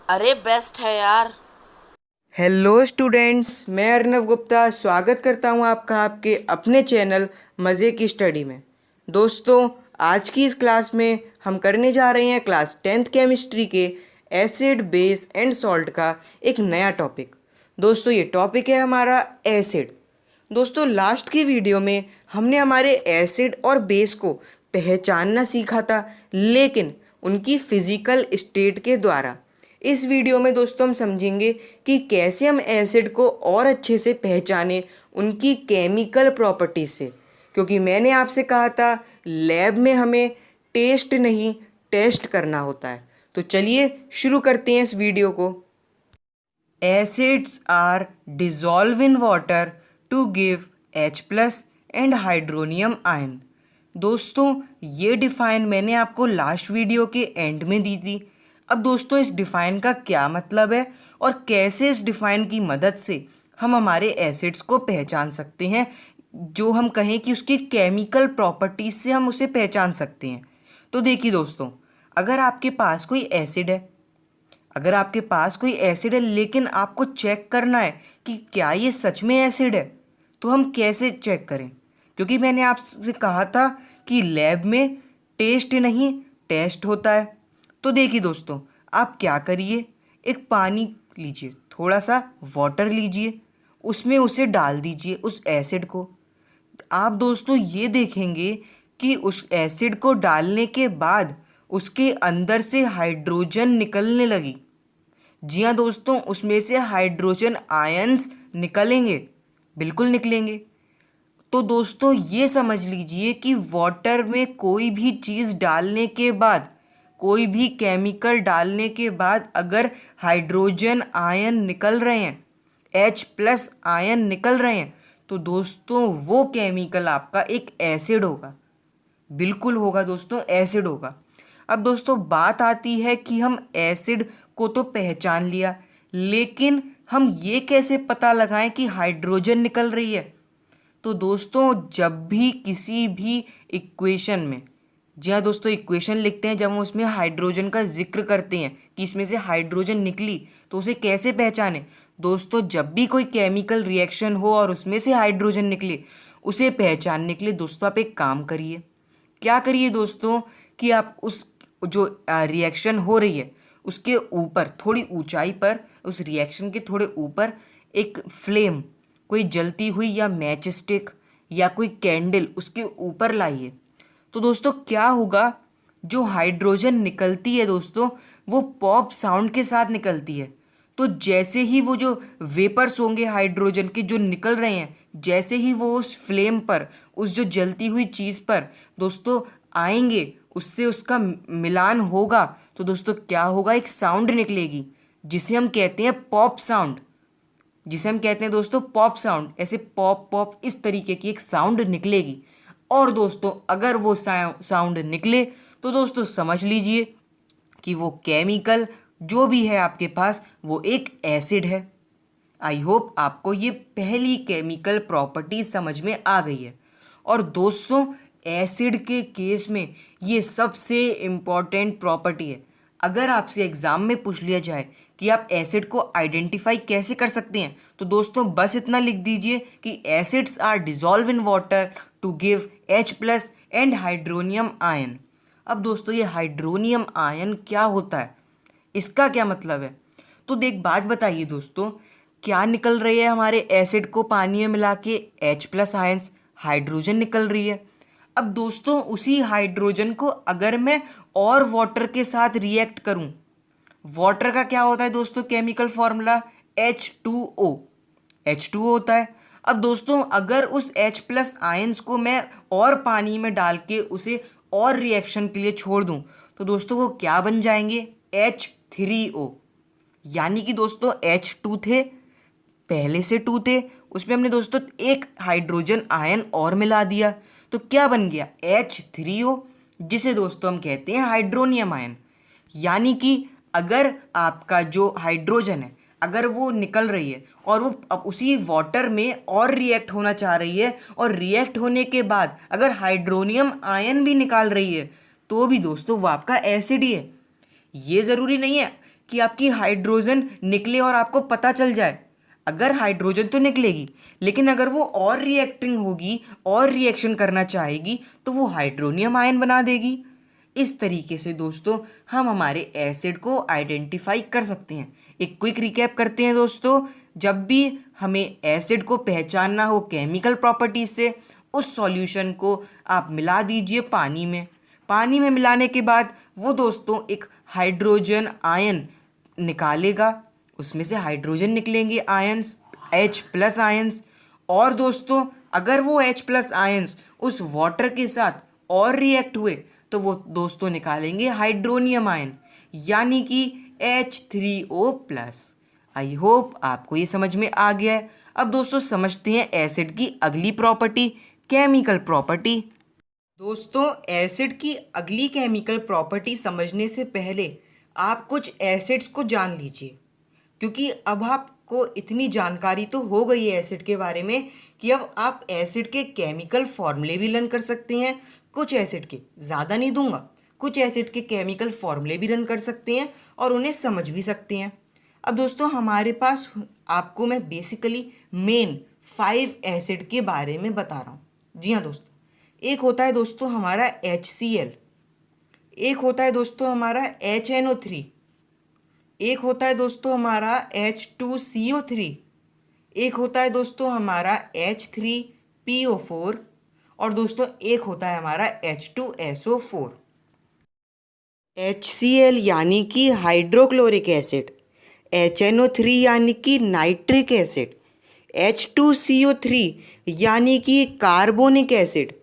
अरे बेस्ट है यार। हेलो स्टूडेंट्स, मैं अर्नव गुप्ता स्वागत करता हूं आपका आपके अपने चैनल मज़े की स्टडी में। दोस्तों, आज की इस क्लास में हम करने जा रहे हैं क्लास 10th केमिस्ट्री के एसिड बेस एंड सॉल्ट का एक नया टॉपिक। दोस्तों, ये टॉपिक है हमारा एसिड। दोस्तों, लास्ट की वीडियो में हमने हमारे एसिड और बेस को पहचानना सीखा था, लेकिन उनकी फिजिकल स्टेट के द्वारा। इस वीडियो में दोस्तों हम समझेंगे कि कैसे हम एसिड को और अच्छे से पहचानें उनकी केमिकल प्रॉपर्टीज से, क्योंकि मैंने आपसे कहा था लैब में हमें टेस्ट नहीं टेस्ट करना होता है। तो चलिए शुरू करते हैं इस वीडियो को। Acids are dissolved in water to give H plus and hydronium ion। दोस्तों, ये डिफाइन मैंने आपको लास्ट वीडियो के एंड में दी थी। अब दोस्तों, इस डिफाइन का क्या मतलब है और कैसे इस डिफाइन की मदद से हम हमारे एसिड्स को पहचान सकते हैं, जो हम कहें कि उसकी केमिकल प्रॉपर्टीज से हम उसे पहचान सकते हैं। तो देखिए दोस्तों, अगर आपके पास कोई एसिड है, अगर आपके पास कोई एसिड है लेकिन आपको चेक करना है कि क्या ये सच में एसिड है, तो हम कैसे चेक करें? क्योंकि मैंने आपसे कहा था कि लैब में टेस्ट नहीं टेस्ट होता है। तो देखिए दोस्तों, आप क्या करिए, एक पानी लीजिए, थोड़ा सा वाटर लीजिए, उसमें उसे डाल दीजिए उस एसिड को। आप दोस्तों ये देखेंगे कि उस एसिड को डालने के बाद उसके अंदर से हाइड्रोजन निकलने लगी। जी हाँ दोस्तों, उसमें से हाइड्रोजन आयंस निकलेंगे, बिल्कुल निकलेंगे। तो दोस्तों ये समझ लीजिए कि वाटर में कोई भी चीज़ डालने के बाद, कोई भी केमिकल डालने के बाद अगर हाइड्रोजन आयन निकल रहे हैं, H प्लस आयन निकल रहे हैं, तो दोस्तों वो केमिकल आपका एक एसिड होगा, बिल्कुल होगा दोस्तों, एसिड होगा। अब दोस्तों बात आती है कि हम एसिड को तो पहचान लिया, लेकिन हम ये कैसे पता लगाएं कि हाइड्रोजन निकल रही है? तो दोस्तों, जब भी किसी भी इक्वेशन में, जी हाँ दोस्तों, इक्वेशन लिखते हैं, जब हम उसमें हाइड्रोजन का जिक्र करते हैं कि इसमें से हाइड्रोजन निकली, तो उसे कैसे पहचानें? दोस्तों, जब भी कोई केमिकल रिएक्शन हो और उसमें से हाइड्रोजन निकले, उसे पहचानने के लिए दोस्तों आप एक काम करिए। क्या करिए दोस्तों कि आप उस जो रिएक्शन हो रही है उसके ऊपर, थोड़ी ऊंचाई पर, उस रिएक्शन के थोड़े ऊपर एक फ्लेम, कोई जलती हुई या मैच स्टिक या कोई कैंडल उसके ऊपर लाइए। तो दोस्तों क्या होगा, जो हाइड्रोजन निकलती है दोस्तों, वो पॉप साउंड के साथ निकलती है। तो जैसे ही वो जो वेपर्स होंगे हाइड्रोजन के जो निकल रहे हैं, जैसे ही वो उस फ्लेम पर, उस जो जलती हुई चीज़ पर दोस्तों आएंगे, उससे उसका मिलान होगा, तो दोस्तों क्या होगा, एक साउंड निकलेगी जिसे हम कहते हैं पॉप साउंड, जिसे हम कहते हैं दोस्तों पॉप साउंड। ऐसे पॉप पॉप इस तरीके की एक साउंड निकलेगी। और दोस्तों अगर वो साउंड निकले, तो दोस्तों समझ लीजिए कि वो केमिकल जो भी है आपके पास, वो एक एसिड है। आई होप आपको ये पहली केमिकल प्रॉपर्टी समझ में आ गई है। और दोस्तों, एसिड के केस में ये सबसे इम्पॉर्टेंट प्रॉपर्टी है। अगर आपसे एग्जाम में पूछ लिया जाए कि आप एसिड को आइडेंटिफाई कैसे कर सकते हैं, तो दोस्तों बस इतना लिख दीजिए कि acids are dissolve in water to give H plus and hydronium ion. अब दोस्तों ये हाइड्रोनियम आयन क्या होता है, इसका क्या मतलब है? तो देख बात बताइए दोस्तों, क्या निकल रही है हमारे एसिड को पानी में मिला के? H प्लस आयंस, हाइड्रोजन निकल रही है। अब दोस्तों उसी हाइड्रोजन को अगर मैं और वाटर के साथ रिएक्ट करूं, वाटर का क्या होता है दोस्तों केमिकल फॉर्मूला? H2O, H2O होता है। अब दोस्तों अगर उस H प्लस आयंस को मैं और पानी में डाल के उसे और रिएक्शन के लिए छोड़ दूं, तो दोस्तों वो क्या बन जाएंगे? H3O। यानी कि दोस्तों H2 थे, पहले से 2 थे, उसमें हमने दोस्तों एक हाइड्रोजन आयन और मिला दिया, तो क्या बन गया? H3O, जिसे दोस्तों हम कहते हैं हाइड्रोनियम आयन। यानी कि अगर आपका जो हाइड्रोजन है, अगर वो निकल रही है और वो अब उसी वाटर में और रिएक्ट होना चाह रही है, और रिएक्ट होने के बाद अगर हाइड्रोनियम आयन भी निकाल रही है, तो भी दोस्तों वो आपका एसिड ही है। ये ज़रूरी नहीं है कि आपकी हाइड्रोजन निकले और आपको पता चल जाए। अगर हाइड्रोजन तो निकलेगी, लेकिन अगर वो और रिएक्टिंग होगी और रिएक्शन करना चाहेगी तो वो हाइड्रोनियम आयन बना देगी। इस तरीके से दोस्तों हम हमारे एसिड को आइडेंटिफाई कर सकते हैं। एक क्विक रिकैप करते हैं दोस्तों। जब भी हमें एसिड को पहचानना हो केमिकल प्रॉपर्टीज से, उस सॉल्यूशन को आप मिला दीजिए पानी में। पानी में मिलाने के बाद वो दोस्तों एक हाइड्रोजन आयन निकालेगा, उसमें से हाइड्रोजन निकलेंगे आयंस, H+ आयंस। और दोस्तों अगर वो H+ आयंस उस वाटर के साथ और रिएक्ट हुए तो वो दोस्तों निकालेंगे हाइड्रोनियम आयन, यानी कि H3O+। आई होप आपको ये समझ में आ गया है। अब दोस्तों समझते हैं एसिड की अगली प्रॉपर्टी, केमिकल प्रॉपर्टी। दोस्तों एसिड की अगली केमिकल प्रॉपर्टी समझने से पहले आप कुछ एसिड्स को जान लीजिए, क्योंकि अब आपको इतनी जानकारी तो हो गई है एसिड के बारे में कि अब आप एसिड के केमिकल फॉर्मूले भी लर्न कर सकते हैं। कुछ एसिड के, ज़्यादा नहीं दूंगा, कुछ एसिड के केमिकल फॉर्मूले भी लर्न कर सकते हैं और उन्हें समझ भी सकते हैं। अब दोस्तों हमारे पास, आपको मैं बेसिकली मेन 5 एसिड के बारे में बता रहा हूँ। जी हाँ दोस्तों, एक होता है दोस्तों हमारा HCl, एक होता है दोस्तों हमारा HNO3, एक होता है दोस्तों हमारा H2CO3, एक होता है दोस्तों हमारा H3PO4 और दोस्तों एक होता है हमारा H2SO4। HCl यानी कि हाइड्रोक्लोरिक एसिड, HNO3 यानी कि नाइट्रिक एसिड, H2CO3 यानी कि कार्बोनिक एसिड,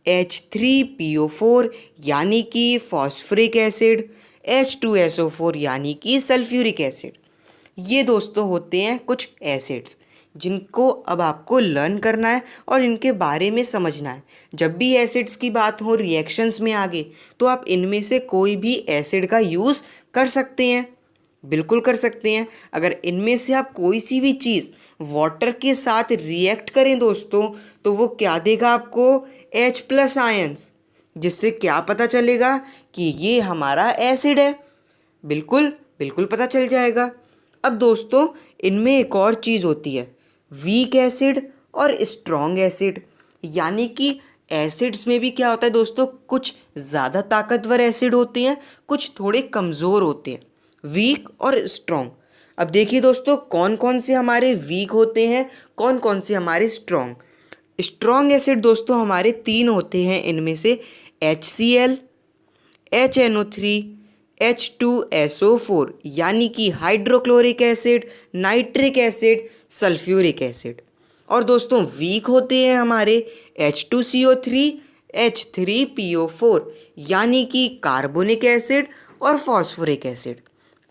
H3PO4 यानी कि फॉस्फोरिक एसिड, H2SO4 यानी कि सल्फ्यूरिक एसिड। ये दोस्तों होते हैं कुछ एसिड्स जिनको अब आपको लर्न करना है और इनके बारे में समझना है। जब भी एसिड्स की बात हो रिएक्शंस में आगे, तो आप इनमें से कोई भी एसिड का यूज़ कर सकते हैं, बिल्कुल कर सकते हैं। अगर इनमें से आप कोई सी भी चीज़ वाटर के साथ रिएक्ट करें दोस्तों, तो वो क्या देगा आपको, H+ आयंस, जिससे क्या पता चलेगा कि ये हमारा एसिड है। बिल्कुल बिल्कुल पता चल जाएगा। अब दोस्तों इनमें एक और चीज़ होती है, वीक एसिड और स्ट्रॉन्ग एसिड। यानी कि एसिड्स में भी क्या होता है दोस्तों, कुछ ज़्यादा ताकतवर एसिड होते हैं, कुछ थोड़े कमज़ोर होते हैं, वीक और स्ट्रॉन्ग। अब देखिए दोस्तों कौन कौन से हमारे वीक होते हैं, कौन कौन से हमारे स्ट्रॉन्ग। स्ट्रॉन्ग एसिड दोस्तों हमारे 3 होते हैं, इनमें से HCl, HNO3, H2SO4 यानी कि hydrochloric acid, nitric acid, sulphuric acid. और दोस्तों वीक होते हैं हमारे H2CO3, H3PO4 यानी कि कार्बोनिक एसिड और फॉस्फोरिक एसिड।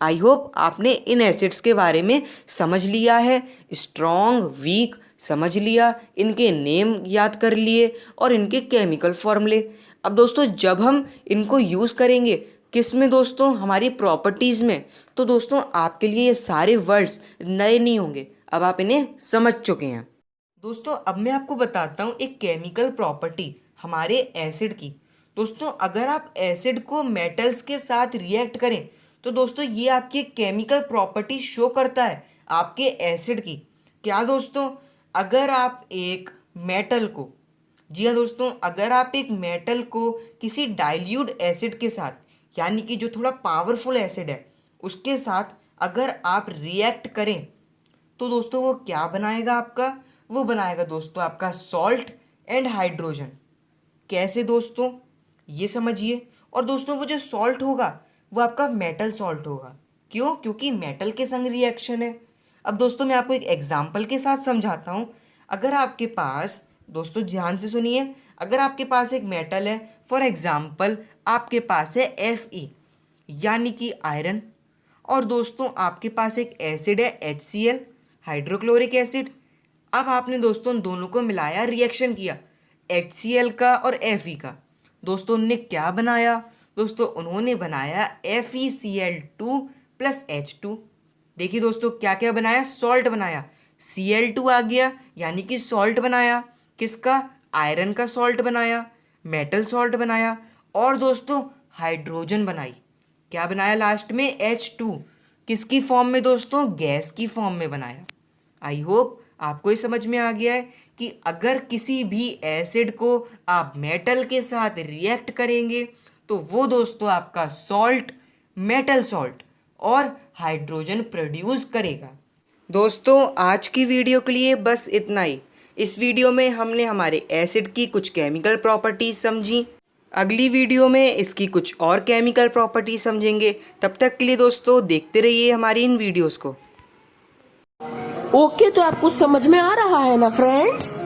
आई होप आपने इन एसिड्स के बारे में समझ लिया है, स्ट्रॉन्ग वीक समझ लिया, इनके नेम याद कर लिए और इनके केमिकल फॉर्मूले। अब दोस्तों जब हम इनको यूज़ करेंगे किस में दोस्तों, हमारी प्रॉपर्टीज़ में, तो दोस्तों आपके लिए ये सारे वर्ड्स नए नहीं होंगे, अब आप इन्हें समझ चुके हैं। दोस्तों अब मैं आपको बताता हूँ एक केमिकल प्रॉपर्टी हमारे एसिड की। दोस्तों अगर आप एसिड को मेटल्स के साथ रिएक्ट करें तो दोस्तों ये आपकी केमिकल प्रॉपर्टी शो करता है आपके एसिड की। क्या दोस्तों, अगर आप एक मेटल को, जी हाँ दोस्तों, अगर आप एक मेटल को किसी डाइल्यूट एसिड के साथ, यानी कि जो थोड़ा पावरफुल एसिड है उसके साथ अगर आप रिएक्ट करें तो दोस्तों वो क्या बनाएगा आपका, वो बनाएगा दोस्तों आपका सॉल्ट एंड हाइड्रोजन। कैसे दोस्तों, ये समझिए। और दोस्तों वो जो सॉल्ट होगा वो आपका मेटल सॉल्ट होगा। क्यों, क्योंकि मेटल के संग रिएक्शन है। अब दोस्तों मैं आपको एक एग्जाम्पल के साथ समझाता हूँ। अगर आपके पास, दोस्तों ध्यान से सुनिए, अगर आपके पास एक मेटल है, फॉर एग्जाम्पल आपके पास है Fe यानी कि आयरन, और दोस्तों आपके पास एक एसिड है HCl हाइड्रोक्लोरिक एसिड। अब आपने दोस्तों उन दोनों को मिलाया, रिएक्शन किया HCl का और Fe का। दोस्तों उन्होंने क्या बनाया, दोस्तों उन्होंने बनाया FeCl2 + H2। देखिए दोस्तों क्या क्या बनाया, सॉल्ट बनाया, Cl2 आ गया यानी कि सॉल्ट बनाया, किसका, आयरन का सॉल्ट बनाया, मेटल सॉल्ट बनाया, और दोस्तों हाइड्रोजन बनाई, क्या बनाया लास्ट में, H2। किसकी फॉर्म में दोस्तों? गैस की फॉर्म में बनाया। आई होप आपको ये समझ में आ गया है कि अगर किसी भी एसिड को आप मेटल के साथ रिएक्ट करेंगे तो वो दोस्तों आपका सॉल्ट, मेटल सॉल्ट और हाइड्रोजन प्रोड्यूस करेगा। दोस्तों आज की वीडियो के लिए बस इतना ही। इस वीडियो में हमने हमारे एसिड की कुछ केमिकल प्रॉपर्टीज समझी। अगली वीडियो में इसकी कुछ और केमिकल प्रॉपर्टीज समझेंगे। तब तक के लिए दोस्तों देखते रहिए हमारी इन वीडियोस को। ओके, तो आपको समझ में आ रहा है ना फ्रेंड्स?